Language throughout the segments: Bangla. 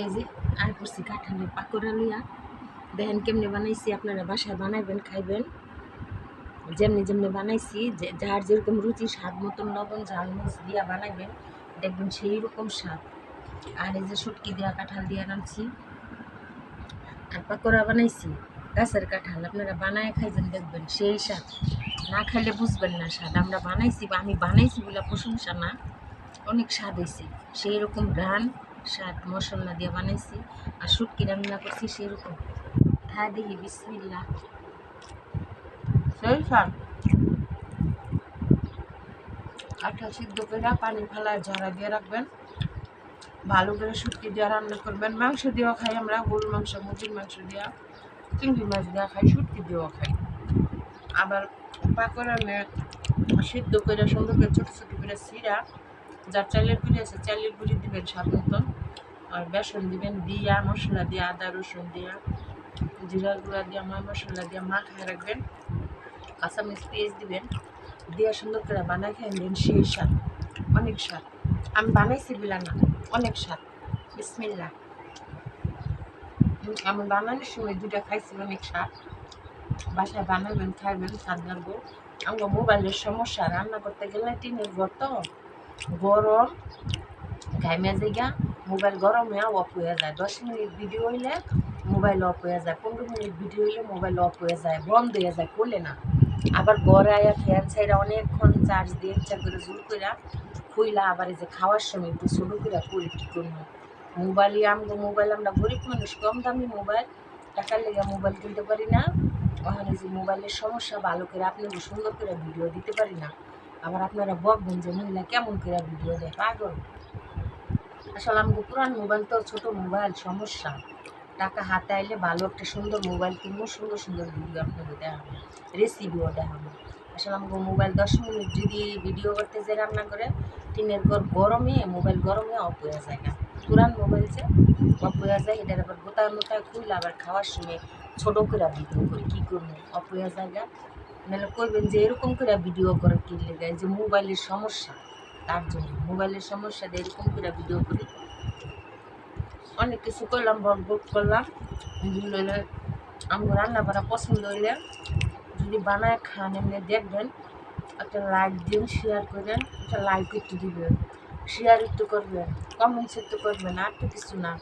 এই যে আর করছি কাঁঠালের পাকোড়া লইয়া দেখেন কেমনে বানাইছি। আপনারা বাসায় বানাইবেন, খাইবেন যেমনি যেমনি বানাইছি, যে যার যেরকম রুচি স্বাদ মতন লবণ ঝাল মরিচ দিয়া বানাইবেন, দেখবেন সেই রকম স্বাদ। আর এই যে শুটকি দিয়া কাঁঠাল দিয়া রাঁধছি আর পাকোড়া বানাইছি গাছের কাঁঠাল। আপনারা বানায় খাইবেন, দেখবেন সেই স্বাদ। না খাইলে বুঝবেন না স্বাদ। আমরা বানাইছি বা আমি বানাইছি বলে প্রশংসা না, অনেক স্বাদ হয়েছে। সেই রকম ঘ্রাণ স্বাদ মশলা দিয়ে বানাইছি। আর শুটকি রান্না করছি সেই রকম। হ্যাঁ দেখি বিসমিল্লাহ, সেই স্বাদ। কাঁঠাল সিদ্ধ করে পানি ফেলায় ঝরা দিয়ে রাখবেন, ভালো করে শুটকি দিয়ে রান্না করবেন। মাংস দিয়েও খাই আমরা, গরুর মাংস, মুরগির মাংস দিয়া, চিংড়ি মাছ দেওয়া খাই, শুটকি দিয়েও খাই। আবার পাকোড়া সিদ্ধ করে সুন্দর করে ছোটো ছোটো করে চিরা, যার চালের গুঁড়ি আছে চালের গুঁড়ি দিবেন স্বাদ মতন। আর বেসন দিবেন, দিয়া মশলা দিয়ে আদা রসুন দিয়া জিরা গুঁড়া দিয়ে মা মশলা দিয়ে মাখায় রাখবেন। কাঁচামরিচ পেঁয়াজ দিবেন, দিয়ে সুন্দর করে বানাই খাইবেন, সেই স্বাদ, অনেক স্বাদ। আমি বানাইছি বিলা না, অনেক স্বাদ। বিসমিল্লাহ। আমি বানানোর সময় দুটা খাইছি, অনেক স্বাদ। বাসায় বানাবেন, খাইবেন, স্বাদ লাগবো। আমার মোবাইলের সমস্যা, রান্না করতে গেলে টিনের ঘর তো গরম, ঘাইমে জায়গা, মোবাইল গরম হয়ে অফ হয়ে যায়। 10 মিনিট ভিডিও হইলে মোবাইল অফ হয়ে যায়, 15 মিনিট ভিডিও হইলে মোবাইল অফ হয়ে যায়, বন্ধ হয়ে যায়, খুলে না। আবার ঘরে আয়া ফ্যান ছাইরা অনেকক্ষণ চার্জ দিয়ে ইচ্ছা করে জোর করে খুইলা আবার এই যে খাওয়ার সময় একটু ছোটো করে করি, কী করবো। মোবাইলই মোবাইল, আমরা গরিব মানুষ, কম দামি মোবাইল, টাকার লেগে মোবাইল কিনতে পারি না। ওখানে যে মোবাইলের সমস্যা, ভালো করে আপনাকে সুন্দর করে ভিডিও দিতে পারি না। আবার আপনারা বকবেন যে মহিলা কেমন করে ভিডিও দেয়, পাগল। আসলে আমাকে পুরান মোবাইল তো, ছোটো মোবাইল, সমস্যা। টাকা হাতে আইলে ভালো একটা সুন্দর মোবাইল কিনবো, সুন্দর সুন্দর ভিডিও আপনাকে দেখাবো, রেসিপিও দেখাবো। আসলে আমাকে মোবাইল 10 মিনিট যদি ভিডিও করতে যে রান্না করে, টিনের ঘর গরমে, মোবাইল গরমে অফ হয়ে যায় না। পুরান মোবাইল যে অফ হয়ে যায়, এটার আবার গোটায় মোটায় খুললে আবার খাওয়ার সময় ছোটো করে ভিডিও করি, কী করবো, অফ হয়ে যায় না। নাহলে কইবেন যে এরকম করে ভিডিও করে কী লেগে, যে মোবাইলের সমস্যা, তার জন্য মোবাইলের সমস্যা দিয়ে এরকম করে ভিডিও করি। অনেক কিছু করলাম, বক করলাম। আমার রান্না বান্না পছন্দ হইলে যদি বানায় খান, এমনি দেখবেন, একটা লাইক দিন, শেয়ার করেন, একটা লাইক একটু দিবেন, শেয়ার একটু করবেন, কমেন্টস একটু করবেন, আর তো কিছু না।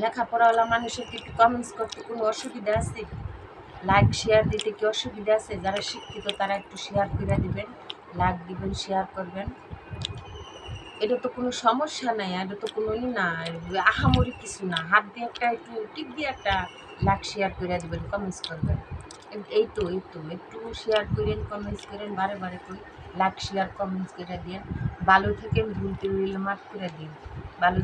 লেখাপড়াওয়ালা মানুষের কি একটু কমেন্টস করতে কোনো অসুবিধা আছে? লাইক শেয়ার দিতে কি অসুবিধা আছে? যারা শিক্ষিত তারা একটু শেয়ার করে দিবেন, লাইক দিবেন, শেয়ার করবেন, এটা তো কোনো সমস্যা নাই। এটা তো কোনো না, আহামরি কিছু না। হাত দিয়ে একটা একটু টিপ দিয়ে একটা লাইক শেয়ার করে দেবেন, কমেন্টস করবেন। এই তো একটু শেয়ার করেন, কমেন্টস করেন, বারে বারে করে লাইক শেয়ার কমেন্টস করে দিন। ভালো থেকে ভুল করে মাফ করে দিন, ভালো।